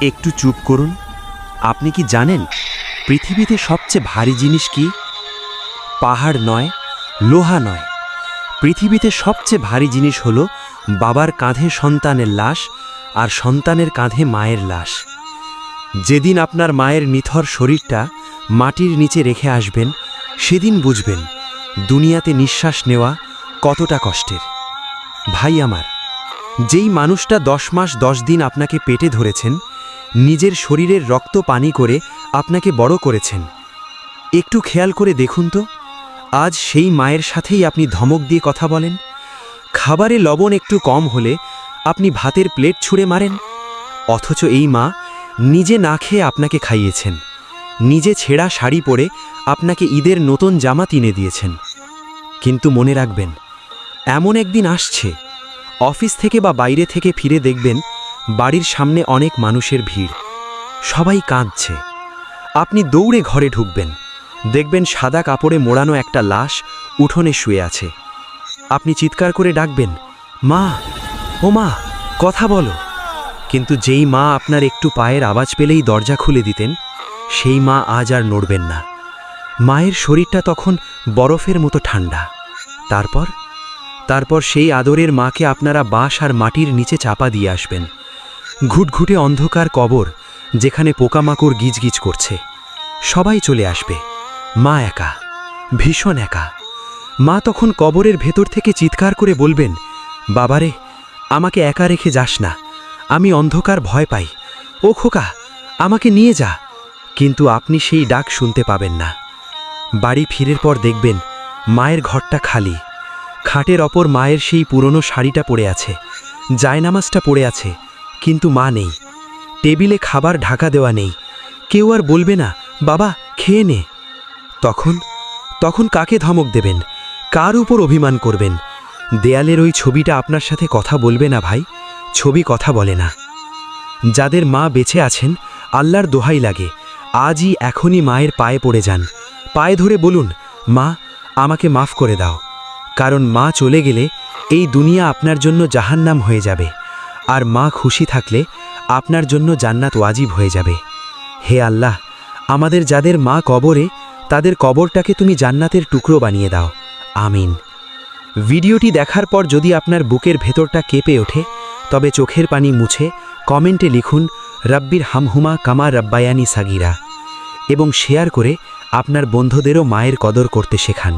একটু চুপ করুন। আপনি কি জানেন পৃথিবীতে সবচেয়ে ভারী জিনিস কি? পাহাড় নয়, লোহা নয়। পৃথিবীতে সবচেয়ে ভারী জিনিস হলো বাবার কাঁধে সন্তানের লাশ আর সন্তানের কাঁধে মায়ের লাশ। যেদিন আপনার মায়ের নিথর শরীরটা মাটির নিচে রেখে আসবেন, সেদিন বুঝবেন দুনিয়াতে নিঃশ্বাস নেওয়া কতটা কষ্টের। ভাই আমার, যেই মানুষটা 10 মাস 10 দিন আপনাকে পেটে ধরেছেন, নিজের শরীরের রক্ত পানি করে আপনাকে বড় করেছেন, একটু খেয়াল করে দেখুন তো, আজ সেই মায়ের সাথেই আপনি ধমক দিয়ে কথা বলেন। খাবারে লবণ একটু কম হলে আপনি ভাতের প্লেট ছুঁড়ে মারেন। অথচ এই মা নিজে না খেয়ে আপনাকে খাইয়েছেন, নিজে ছেঁড়া শাড়ি পরে আপনাকে ঈদের নতুন জামা কিনে দিয়েছেন। কিন্তু মনে রাখবেন, এমন একদিন আসছে, অফিস থেকে বা বাইরে থেকে ফিরে দেখবেন বাড়ির সামনে অনেক মানুষের ভিড়, সবাই কাঁদছে। আপনি দৌড়ে ঘরে ঢুকবেন, দেখবেন সাদা কাপড়ে মোড়ানো একটা লাশ উঠোনে শুয়ে আছে। আপনি চিৎকার করে ডাকবেন, মা, ও মা, কথা বলো। কিন্তু যেই মা আপনার একটু পায়ের আওয়াজ পেলেই দরজা খুলে দিতেন, সেই মা আজ আর নড়বেন না। মায়ের শরীরটা তখন বরফের মতো ঠান্ডা। তারপর সেই আদরের মাকে আপনারা বাঁশ আর মাটির নিচে চাপা দিয়ে আসবেন। ঘুটঘুটে অন্ধকার কবর, যেখানে পোকামাকড় গিজগিজ করছে। সবাই চলে আসবে, মা একা, ভীষণ একা। মা তখন কবরের ভেতর থেকে চিৎকার করে বলবেন, বাবারে, আমাকে একা রেখে যাস না, আমি অন্ধকার ভয় পাই, ও খোকা, আমাকে নিয়ে যা। কিন্তু আপনি সেই ডাক শুনতে পাবেন না। বাড়ি ফিরের পর দেখবেন মায়ের ঘরটা খালি। খাটের ওপর মায়ের সেই পুরনো শাড়িটা পড়ে আছে, জায়নামাজটা পড়ে আছে, কিন্তু মা নেই। টেবিলে খাবার ঢাকা দেওয়া নেই। কেউ আর বলবে না, বাবা খেয়ে নে। তখন কাকে ধমক দেবেন, কার উপর অভিমান করবেন? দেয়ালের ওই ছবিটা আপনার সাথে কথা বলবে না ভাই, ছবি কথা বলে না। যাদের মা বেঁচে আছেন, আল্লাহর দোহাই লাগে, আজই এখনই মায়ের পায়ে পড়ে যান, পায়ে ধরে বলুন, মা, আমাকে মাফ করে দাও। কারণ মা চলে গেলে এই দুনিয়া আপনার জন্য জাহান্নাম হয়ে যাবে, আর মা খুশি থাকলে আপনার জন্য জান্নাত ওয়াজিব হয়ে যাবে। হে আল্লাহ, আমাদের যাদের মা কবরে, তাদের কবরটাকে তুমি জান্নাতের টুকরো বানিয়ে দাও, আমিন। ভিডিওটি দেখার পর যদি আপনার বুকের ভেতরটা কেঁপে ওঠে, তবে চোখের পানি মুছে কমেন্টে লিখুন, রব্বির হামহুমা কামা রব্বায়ানি সাগিরা, এবং শেয়ার করে আপনার বন্ধুদেরও মায়ের কদর করতে শেখান।